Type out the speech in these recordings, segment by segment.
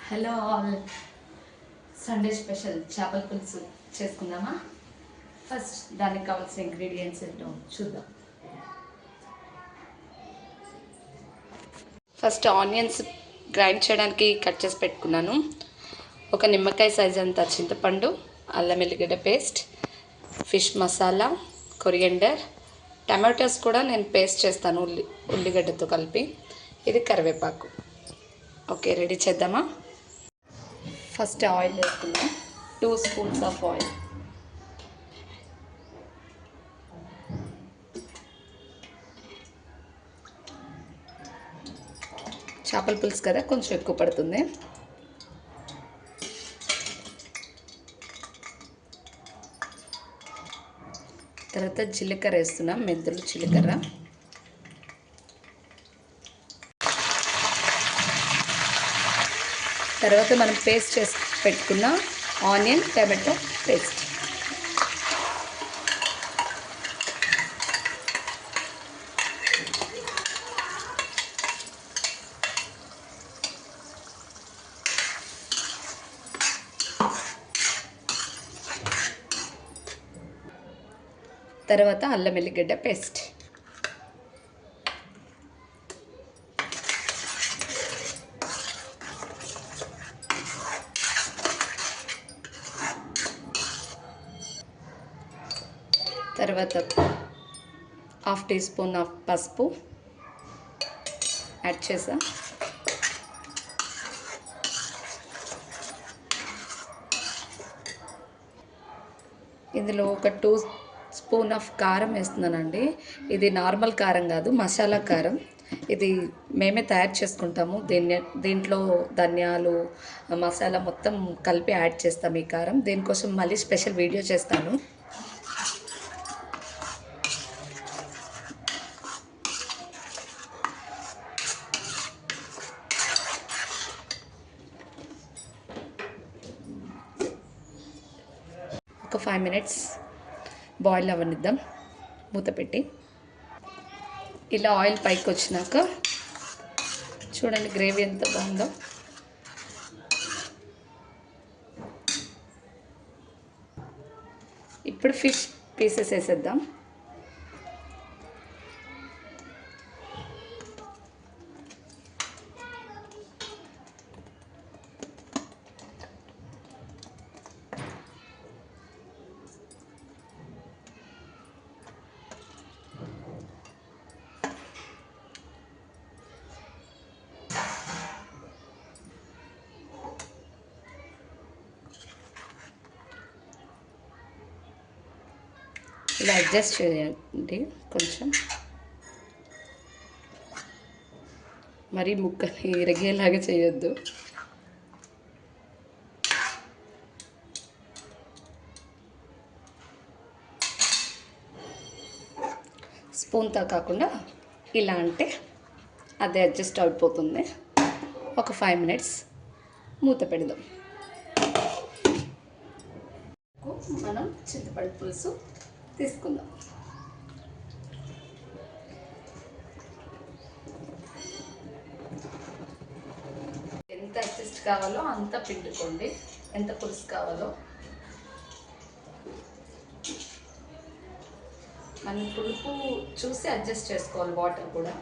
Hello all, Sunday special చేపల పులుసు చేసుకుందామా? ఫస్ట్ దానికి కావాల్సిన ఇంగ్రీడియంట్స్ ఏంటో చూద్దాం. ఫస్ట్ ఆనియన్స్ గ్రైండ్ చేయడానికి కట్ చేసి పెట్టుకున్నాను. ఒక నిమ్మకాయ సైజ్ అంత చింతపండు, అల్లం వెల్లిగడ్డ paste, fish masala, coriander, tomatoes కూడా నేను పేస్ట్ చేస్తాను ఉల్లిగడ్డతో కలిపి. ఇది కరివేపాకు. ఓకే, రెడీ చేద్దామా? ఫస్ట్ ఆయిల్ వేసుకుందాం. 2 స్పూన్స్ ఆఫ్ ఆయిల్. చేపల పులుసు కదా, కొంచెం ఎక్కువ పడుతుంది. తర్వాత జీలకర్ర వేస్తున్నాం, మెంతులు, జీలకర్ర. తర్వాత మనం పేస్ట్ చేసి పెట్టుకున్న ఆనియన్ టమాటో పేస్ట్. తర్వాత అల్లం వెల్లిగడ్డ పేస్ట్. తర్వాత 1/2 టీ స్పూన్ ఆఫ్ పసుపు యాడ్ చేసా. ఇందులో ఒక 2 స్పూన్ ఆఫ్ కారం వేస్తున్నానండి. ఇది నార్మల్ కారం కాదు, మసాలా కారం. ఇది మేమే తయారు చేసుకుంటాము. దీంట్లో ధనియాలు, మసాలా మొత్తం కలిపి యాడ్ చేస్తాం ఈ కారం. దీనికోసం మళ్ళీ స్పెషల్ వీడియో చేస్తాను. ఒక 5 మినిట్స్ బాయిల్ అవ్వనిద్దాం మూత పెట్టి. ఇలా ఆయిల్ పైకి వచ్చినాక చూడండి గ్రేవీ ఎంత బాగుందో. ఇప్పుడు ఫిష్ పీసెస్ వేసేద్దాం. ఇలా అడ్జస్ట్ చేయండి కొంచెం, మరీ ముక్కని ఇరిగేలాగా చేయొద్దు. స్పూన్తో కాకుండా ఇలా అంటే అదే అడ్జస్ట్ అయిపోతుంది. ఒక 5 మినిట్స్ మూత పెడదాం. మనం చింతపండు పులుసు తీసుకుందాం. ఎంత అడ్జస్ట్ కావాలో అంత పిండుకోండి, ఎంత పులుసు కావాలో. మనం పులుపు చూసి అడ్జస్ట్ చేసుకోవాలి, వాటర్ కూడా.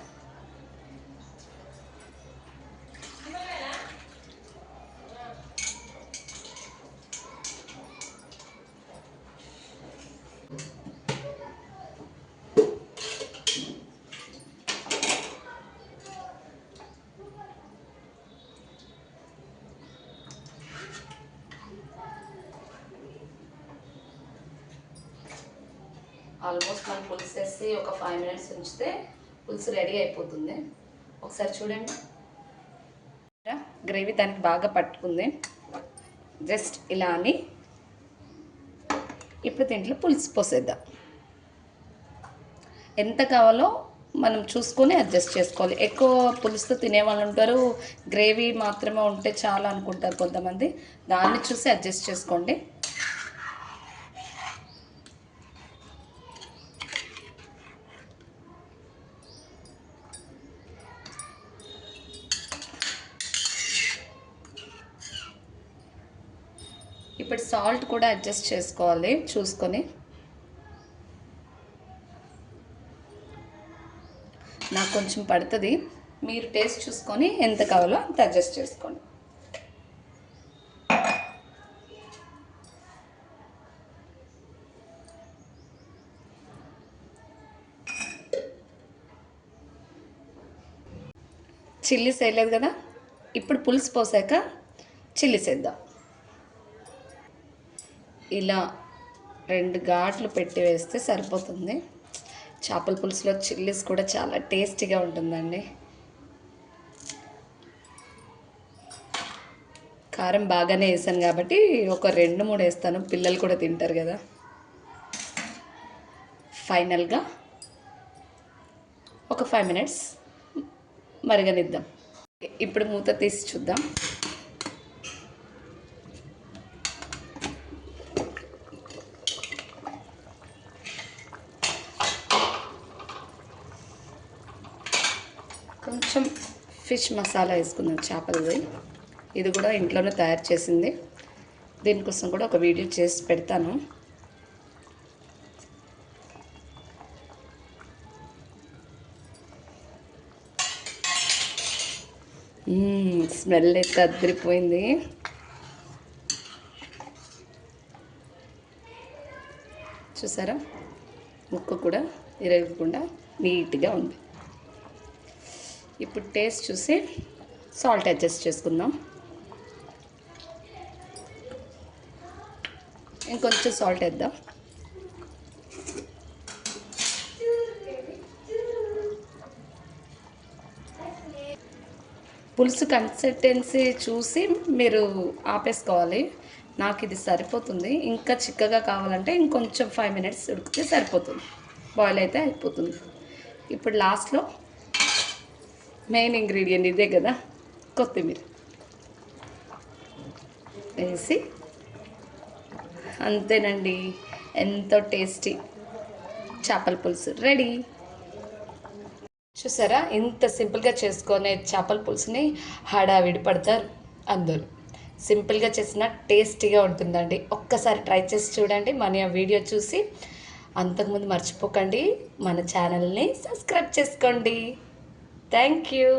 ఆల్మోస్ట్ మనం పులుసు వేసి ఒక 5 మినిట్స్ ఉంచితే పులుసు రెడీ అయిపోతుంది. ఒకసారి చూడండి, గ్రేవీ దానికి బాగా పట్టుకుంది. జస్ట్ ఇలా అని ఇప్పుడు దీంట్లో పులుసు పోసేద్దాం. ఎంత కావాలో మనం చూసుకొని అడ్జస్ట్ చేసుకోవాలి. ఎక్కువ పులుసుతో తినేవాళ్ళు ఉంటారు, గ్రేవీ మాత్రమే ఉంటే చాలా అనుకుంటారు కొంతమంది. దాన్ని చూసి అడ్జస్ట్ చేసుకోండి. ఇప్పుడు సాల్ట్ కూడా అడ్జస్ట్ చేసుకోవాలి చూసుకొని. నాకు కొంచెం పడుతుంది, మీరు టేస్ట్ చూసుకొని ఎంత కావాలో అంత అడ్జస్ట్ చేసుకోండి. చిల్లీస్ వేయలేదు కదా, ఇప్పుడు పులుసు పోసాక చిల్లీస్ వేద్దాం. ఇలా 2 ఘాట్లు పెట్టి వేస్తే సరిపోతుంది. చేపల పులుసులో చిల్లీస్ కూడా చాలా టేస్టీగా ఉంటుందండి. కారం బాగానే వేసాను కాబట్టి ఒక 2-3 వేస్తాను, పిల్లలు కూడా తింటారు కదా. ఫైనల్గా ఒక 5 మినిట్స్ మరగనిద్దాం. ఇప్పుడు మూత తీసి చూద్దాం. కొంచెం ఫిష్ మసాలా వేసుకుందాం చేపలది. ఇది కూడా ఇంట్లోనే తయారు చేసింది, దీనికోసం కూడా ఒక వీడియో చేసి పెడతాను. స్మెల్ అయితే అదిరిపోయింది. చూసారా, ముక్క కూడా ఇరగకుండా నీట్గా ఉంది. ఇప్పుడు టేస్ట్ చూసి సాల్ట్ అడ్జస్ట్ చేసుకుందాం. ఇంకొంచెం సాల్ట్ వేద్దాం. పులుసు కన్సిస్టెన్సీ చూసి మీరు ఆపేసుకోవాలి. నాకు ఇది సరిపోతుంది, ఇంకా చిక్కగా కావాలంటే ఇంకొంచెం 5 మినిట్స్ ఉడికితే సరిపోతుంది, బాయిల్ అయితే అయిపోతుంది. ఇప్పుడు లాస్ట్లో మెయిన్ ఇంగ్రీడియంట్ ఇదే కదా, కొత్తిమీర వేసి అంతేనండి, ఎంతో టేస్టీ చేపల పులుసు రెడీ. చూసారా, ఇంత సింపుల్గా చేసుకునే చేపల పులుసుని హడావిడి పడతారు అందరూ. సింపుల్గా చేసిన టేస్టీగా ఉంటుందండి. ఒక్కసారి ట్రై చేసి చూడండి. మన వీడియో చూసి అంతకుముందు మర్చిపోకండి మన ఛానల్ని సబ్స్క్రైబ్ చేసుకోండి. Thank you.